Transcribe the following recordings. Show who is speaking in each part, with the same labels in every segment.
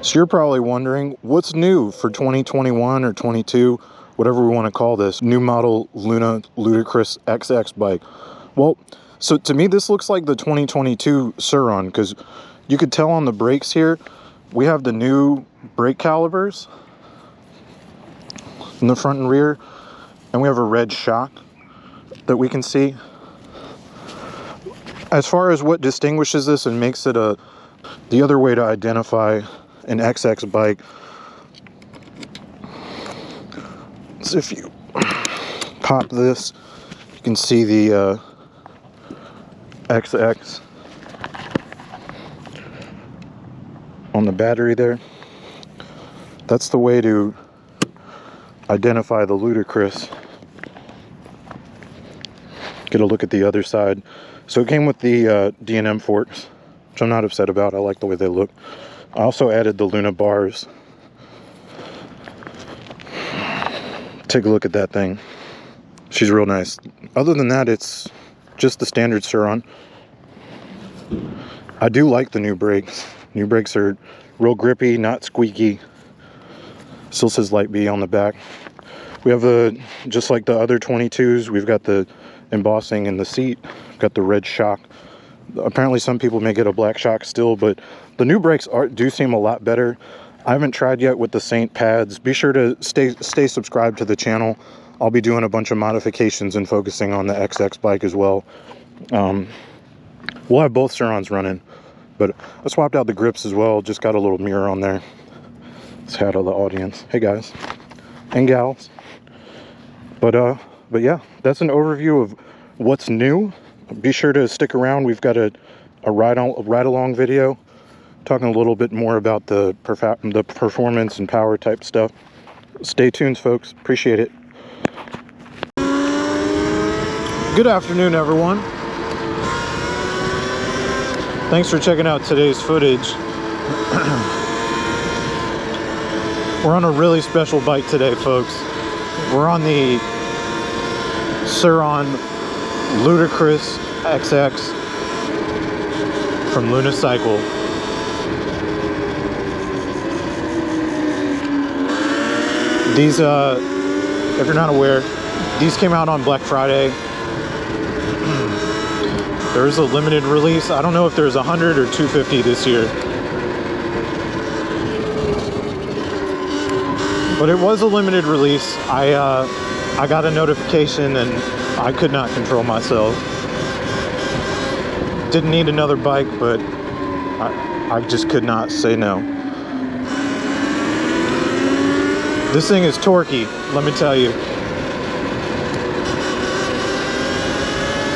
Speaker 1: So you're probably wondering, what's new for 2021 or 22, whatever we want to call this, new model Luna Ludicrous XX bike? Well, so to me, this looks like the 2022 Sur Ron, because you could tell on the brakes here, we have the new brake calipers in the front and rear, and we have a red shock that we can see. As far as what distinguishes this and makes it the other way to identify an XX bike is if you pop this, you can see the XX on the battery there. That's the way to identify the Ludicrous. Get a look at the other side. So it came with the D&M forks, which I'm not upset about. I like the way they look. I also added the Luna bars. Take a look at that thing. She's real nice. Other than that, it's just the standard Sur Ron. I do like the new brakes. New brakes are real grippy, not squeaky. Still says Light B on the back. We have just like the other 22s, we've got the embossing in the seat. We've got the red shock. Apparently some people may get a black shock still, but the new brakes do seem a lot better. I haven't tried yet with the Saint pads. Be sure to stay subscribed to the channel. I'll be doing a bunch of modifications and focusing on the XX bike as well. We'll have both Sur Rons running, but I swapped out the grips as well. Just got a little mirror on there. Let's head to the audience. Hey guys and gals. But yeah, that's an overview of what's new. Be sure to stick around. We've got a ride along video talking a little bit more about the performance and power type stuff. Stay tuned, folks. Appreciate it. Good afternoon, everyone. Thanks for checking out today's footage. We're on a really special bike today, folks. We're on the Sur Ron Ludicrous XX from Luna Cycle. These, if you're not aware, these came out on Black Friday. There is a limited release. I don't know if there's 100 or 250 this year. But it was a limited release. I got a notification and I could not control myself. Didn't need another bike, but I just could not say no. This thing is torquey, let me tell you.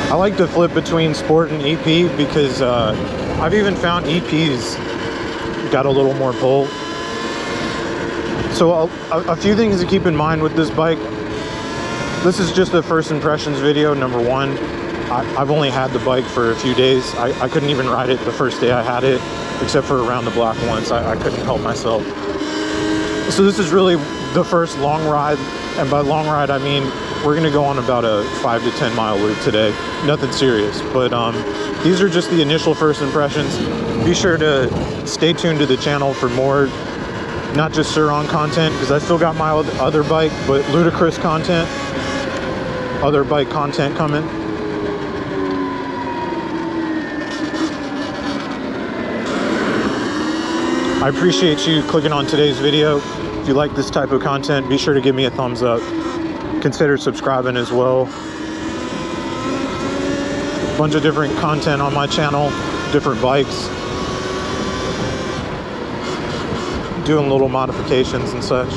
Speaker 1: I like to flip between sport and EP because I've even found EPs got a little more pull. So a few things to keep in mind with this bike. This is just a first impressions video, number one. I've only had the bike for a few days. I couldn't even ride it the first day I had it, except for around the block once. I couldn't help myself. So this is really the first long ride, and by long ride I mean we're gonna go on about a 5 to 10 mile loop today. Nothing serious, but these are just the initial first impressions. Be sure to stay tuned to the channel for more, not just Sur Ron content, because I still got my other bike, but Ludicrous content, other bike content coming. I appreciate you clicking on today's video. If you like this type of content, be sure to give me a thumbs up. Consider subscribing as well. A bunch of different content on my channel, different bikes. Doing little modifications and such.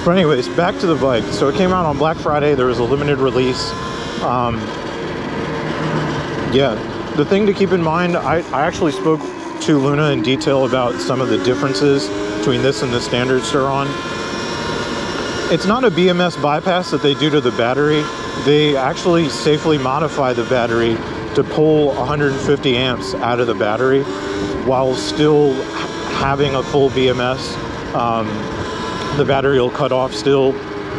Speaker 1: But anyways, back to the bike. So it came out on Black Friday. There was a limited release. Yeah, the thing to keep in mind, I actually spoke to Luna in detail about some of the differences between this and the standard Sur Ron. It's not a BMS bypass that they do to the battery. They actually safely modify the battery to pull 150 amps out of the battery while still having a full BMS. The battery will cut off still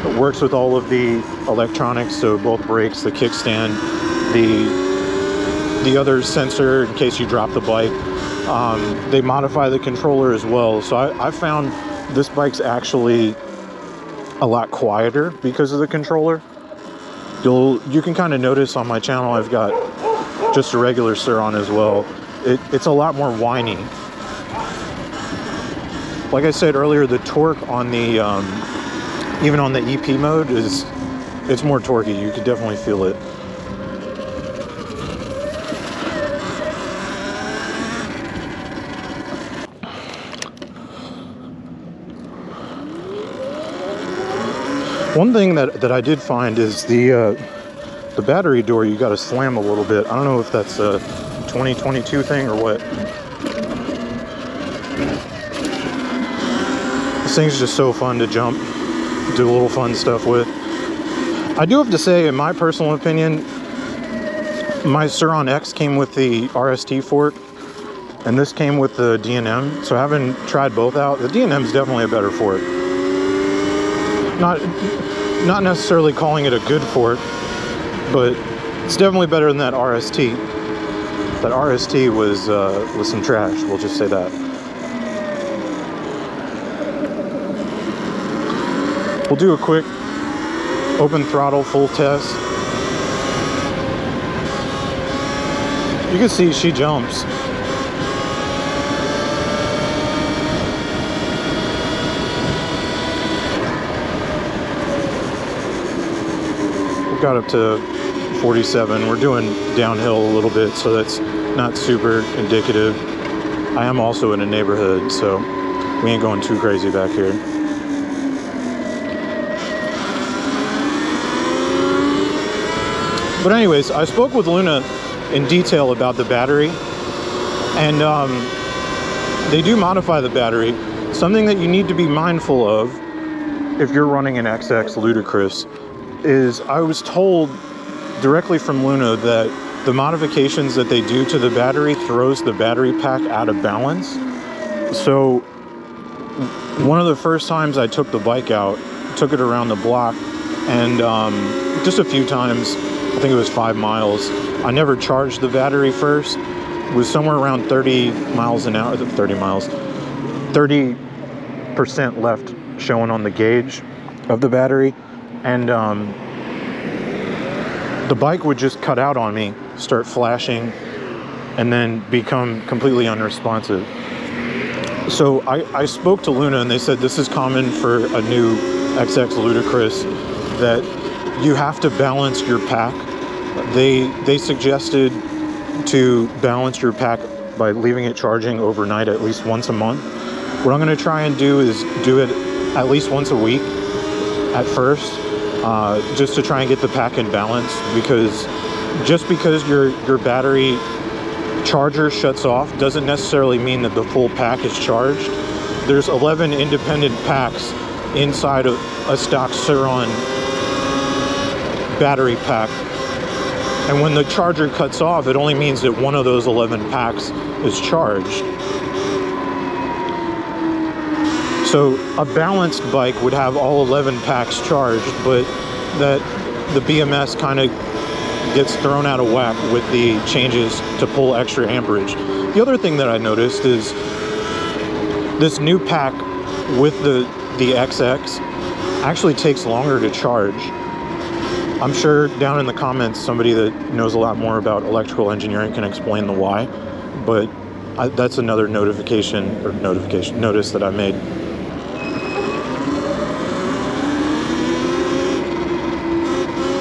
Speaker 1: It works with all of the electronics, so both brakes, the kickstand, the other sensor in case you drop the bike. They modify the controller as well. So I found this bike's actually a lot quieter because of the controller. You can kind of notice on my channel I've got just a regular Sur Ron as well. It's a lot more whiny. Like I said earlier, the torque on the even on the EP mode it's more torquey. You could definitely feel it. One thing that I did find is the battery door. You got to slam a little bit. I don't know if that's a 2022 thing or what. This thing's just so fun to jump, do a little fun stuff with. I do have to say, in my personal opinion, my Sur Ron X came with the RST fork, and this came with the D&M. So having tried both out, the D&M is definitely a better fork. Not necessarily calling it a good fork, but it's definitely better than that RST. That RST was some trash, we'll just say that. We'll do a quick open throttle full test. You can see she jumps. Got up to 47. We're doing downhill a little bit, so that's not super indicative. I am also in a neighborhood, so we ain't going too crazy back here. But anyways, I spoke with Luna in detail about the battery, and they do modify the battery. Something that you need to be mindful of if you're running an XX Ludicrous is I was told directly from Luna that the modifications that they do to the battery throws the battery pack out of balance. So one of the first times I took the bike out, took it around the block, and just a few times, I think it was 5 miles, I never charged the battery first. It was somewhere around 30 miles an hour, 30 miles, 30% left showing on the gauge of the battery. And the bike would just cut out on me, start flashing, and then become completely unresponsive. So I spoke to Luna, and they said this is common for a new XX Ludicrous, that you have to balance your pack. They suggested to balance your pack by leaving it charging overnight at least once a month. What I'm going to try and do is do it at least once a week at first, just to try and get the pack in balance, because just because your battery charger shuts off doesn't necessarily mean that the full pack is charged. There's 11 independent packs inside of a stock Sur Ron battery pack, and when the charger cuts off, it only means that one of those 11 packs is charged. So a balanced bike would have all 11 packs charged, but that the BMS kind of gets thrown out of whack with the changes to pull extra amperage. The other thing that I noticed is this new pack with the XX actually takes longer to charge. I'm sure down in the comments somebody that knows a lot more about electrical engineering can explain the why, but that's another notice that I made.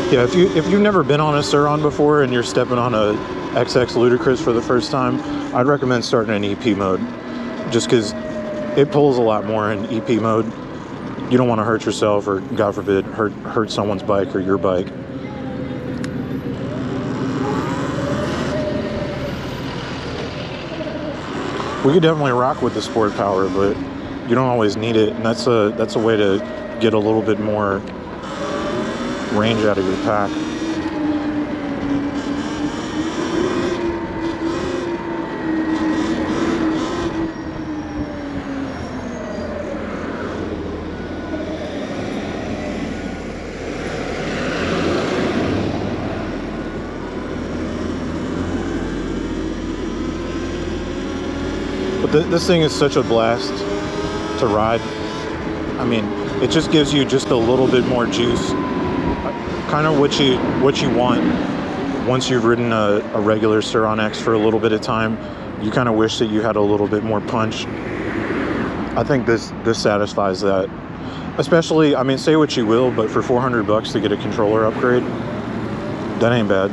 Speaker 1: Yeah, if you've never been on a Sur Ron before and you're stepping on a XX Ludicrous for the first time, I'd recommend starting in EP mode, just because it pulls a lot more in EP mode. You don't want to hurt yourself, or God forbid, hurt someone's bike or your bike. We could definitely rock with the sport power, but you don't always need it, and that's a way to get a little bit more range out of your pack. But this thing is such a blast to ride. I mean, it just gives you just a little bit more juice. Kind of what you want once you've ridden a regular Sur Ron X for a little bit of time. You kind of wish that you had a little bit more punch. I think this satisfies that. Especially, I mean, say what you will, but for 400 bucks to get a controller upgrade, that ain't bad.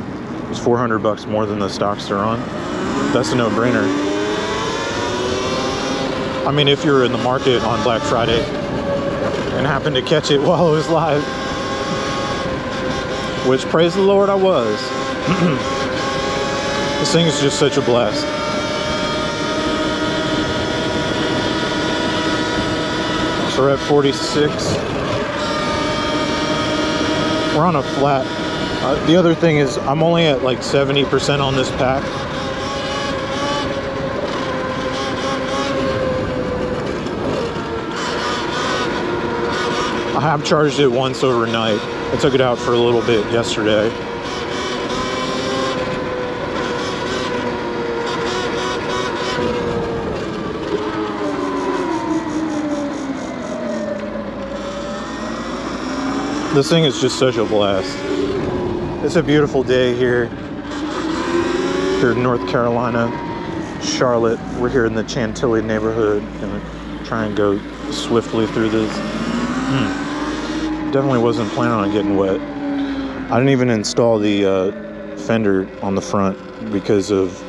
Speaker 1: It's 400 bucks more than the stock Sur Ron. That's a no-brainer. I mean, if you're in the market on Black Friday and happen to catch it while it was live, which, praise the Lord, I was. This thing is just such a blast. So we're at 46. We're on a flat. The other thing is I'm only at like 70% on this pack. I have charged it once overnight. I took it out for a little bit yesterday. This thing is just such a blast. It's a beautiful day here in North Carolina, Charlotte. We're here in the Chantilly neighborhood. Gonna try and go swiftly through this. Definitely wasn't planning on getting wet. I didn't even install the fender on the front because of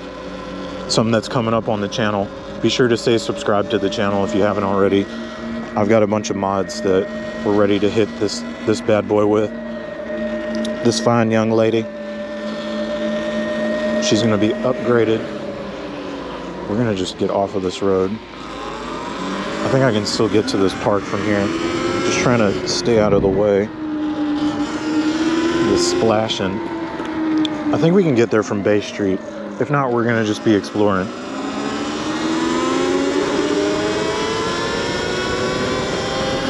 Speaker 1: something that's coming up on the channel. Be sure to stay subscribed to the channel if you haven't already. I've got a bunch of mods that we're ready to hit this bad boy with. This fine young lady. She's gonna be upgraded. We're gonna just get off of this road. I think I can still get to this park from here. Just trying to stay out of the way. The splashing. I think we can get there from Bay Street. If not, we're gonna just be exploring.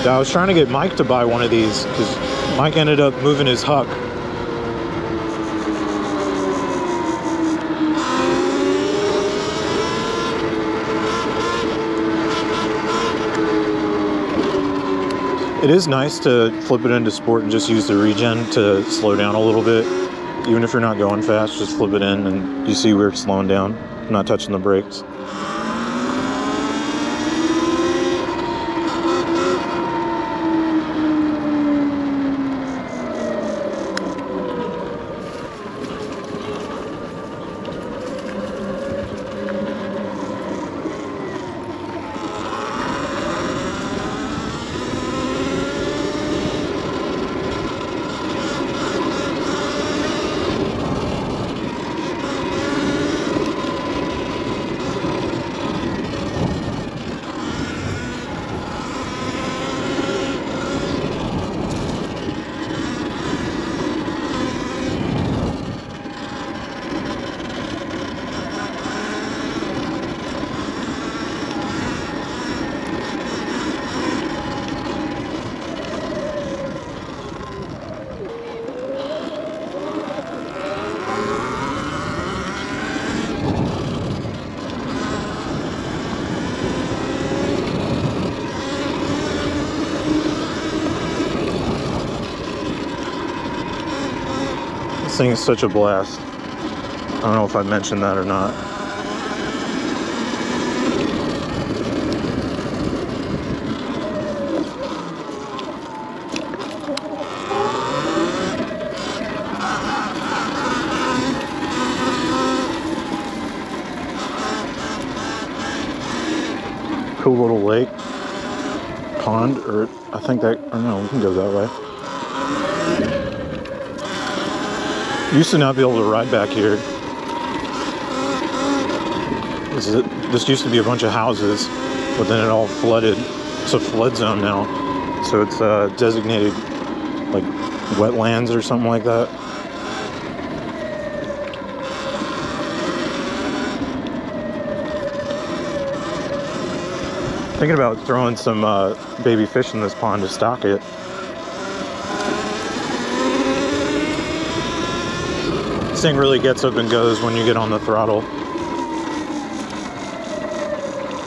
Speaker 1: I was trying to get Mike to buy one of these because Mike ended up moving his huck. It is nice to flip it into sport and just use the regen to slow down a little bit. Even if you're not going fast, just flip it in and you see we're slowing down, not touching the brakes. This thing is such a blast. I don't know if I mentioned that or not. Cool little lake, pond, or I think that, or no, we can go that way. Used to not be able to ride back here. This used to be a bunch of houses, but then it all flooded. It's a flood zone now, so it's designated like wetlands or something like that. Thinking about throwing some baby fish in this pond to stock it. This thing really gets up and goes when you get on the throttle.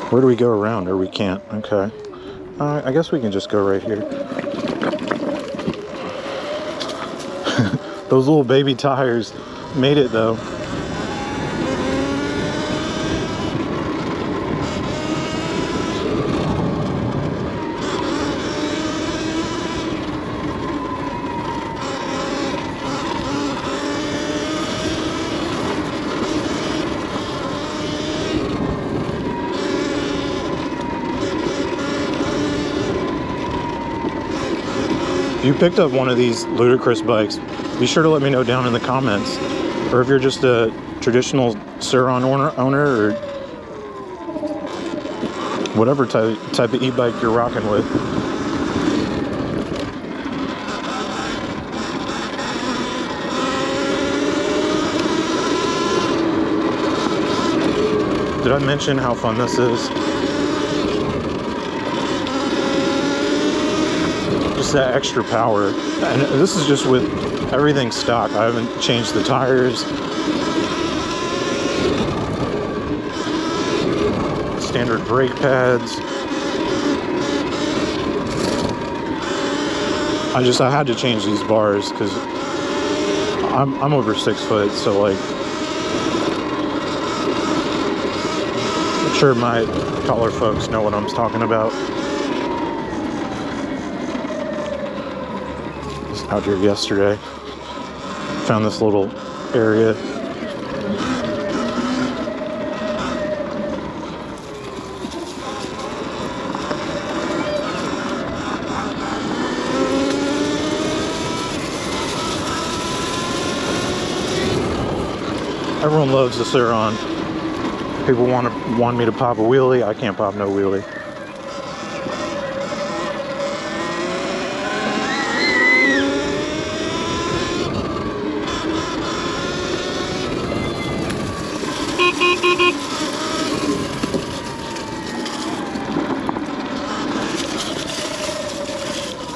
Speaker 1: Where do we go around? Or we can't? Okay. I guess we can just go right here. Those little baby tires made it though. If you picked up one of these Ludicrous bikes, be sure to let me know down in the comments. Or if you're just a traditional Sur Ron owner or whatever type of e-bike you're rocking with. Did I mention how fun this is? Just that extra power. And this is just with everything stock. I haven't changed the tires. Standard brake pads. I had to change these bars because I'm over 6 foot, so like I'm sure my taller folks know what I'm talking about. Out here yesterday, found this little area. Everyone loves the Sur Ron. People want me to pop a wheelie. I can't pop no wheelie.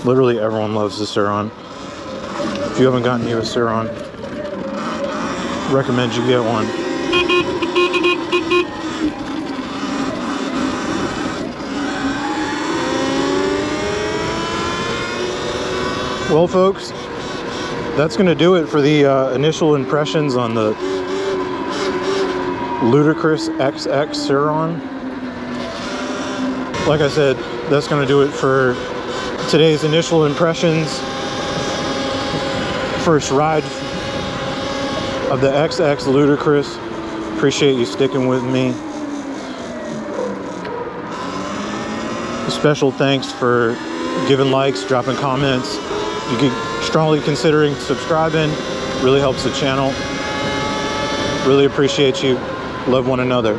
Speaker 1: Literally everyone loves the Sur Ron. If you haven't gotten you a Sur Ron, recommend you get one. Well, folks, that's going to do it for the initial impressions on the Ludicrous XX Sur Ron. Like I said, that's going to do it for today's initial impressions. First ride of the XX Ludicrous. Appreciate you sticking with me. Special thanks for giving likes, dropping comments. You can strongly considering subscribing. Really helps the channel. Really appreciate you. Love one another.